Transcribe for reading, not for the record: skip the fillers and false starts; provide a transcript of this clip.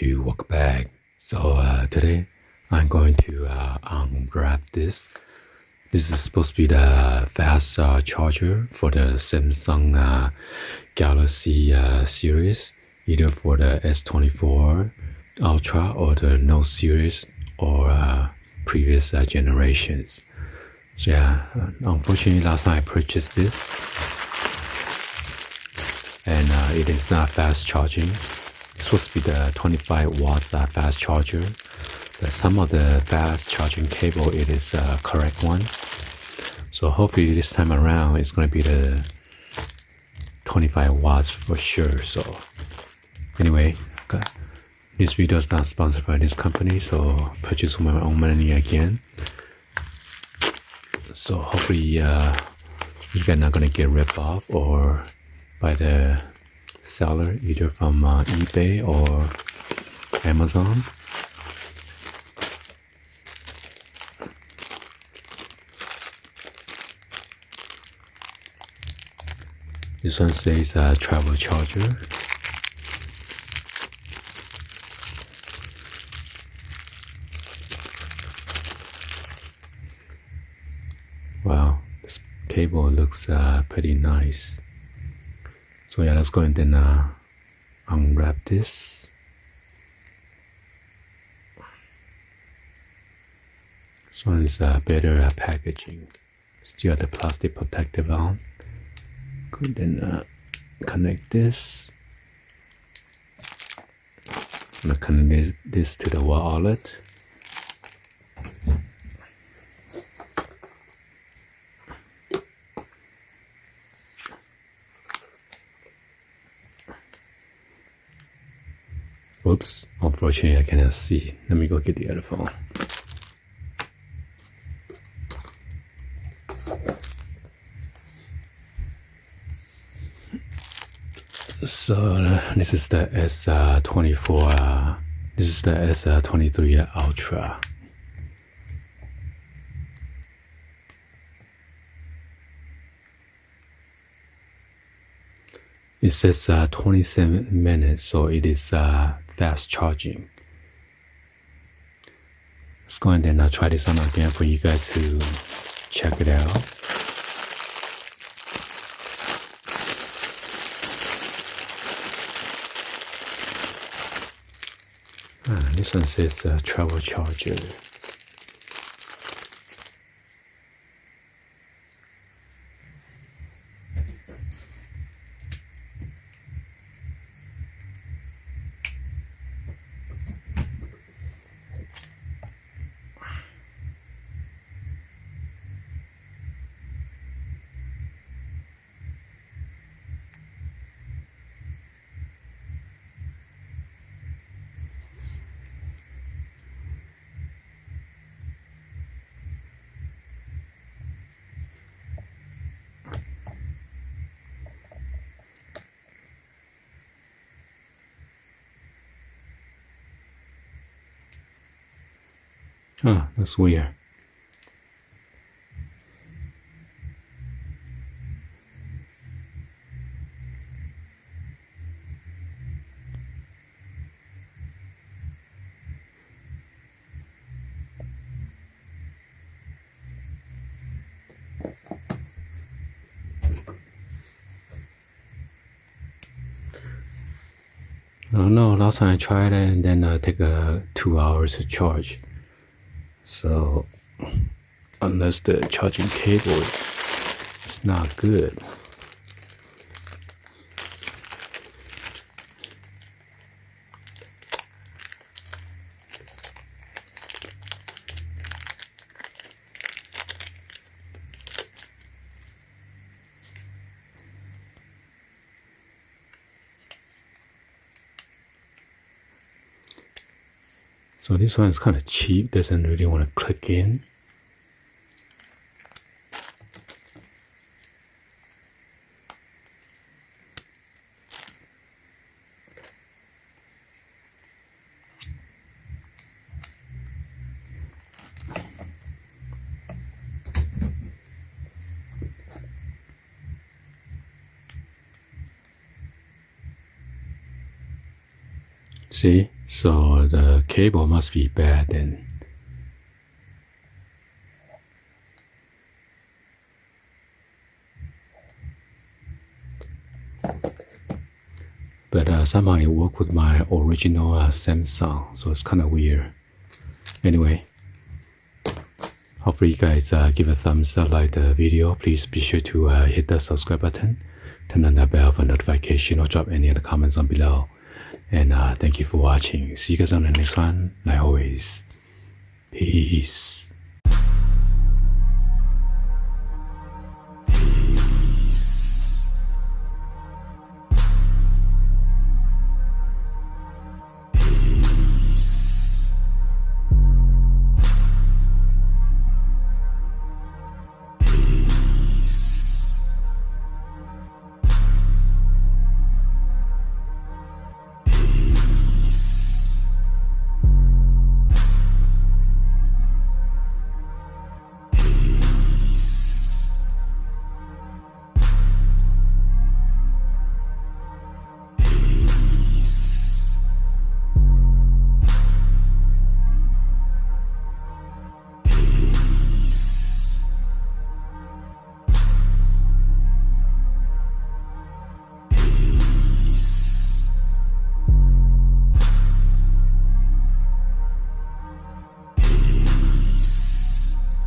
to welcome back. So today I'm going to unwrap this. This is supposed to be the fast charger for the Samsung Galaxy series, either for the S24 Ultra or the Note series or previous generations. So yeah, unfortunately last time I purchased this and it is not fast charging. It's supposed to be the 25 watts fast charger. But some of the fast charging cable, it is correct one. So hopefully this time around it's going to be the 25 watts for sure. So anyway, this video is not sponsored by this company, so purchase with my own money again. So hopefully you guys are not going to get ripped off or by the seller, either from eBay or Amazon. This one says travel charger. Wow, this cable looks pretty nice. So yeah, let's go and then unwrap this. This one is better packaging. Still have the plastic protective on. Good, then connect this. I'm gonna connect this to the wall outlet. Oops, unfortunately I cannot see. Let me go get the other phone. So this is the S24, this is the S23 Ultra. It says 27 minutes, so it is fast charging. Let's go and then try this on again for you guys to check it out. This one says travel charger. Huh, that's weird. I don't know, last time I tried it and then take 2 hours to charge. So unless the charging cable is not good. So this one is kind of cheap, doesn't really want to click in. See, so the cable must be bad then. But somehow it worked with my original Samsung, so it's kind of weird. Anyway, hopefully you guys give a thumbs up, like the video. Please be sure to hit the subscribe button, turn on the bell for notification, or drop any other comments on below. And thank you for watching. See you guys on the next one. Like always, peace.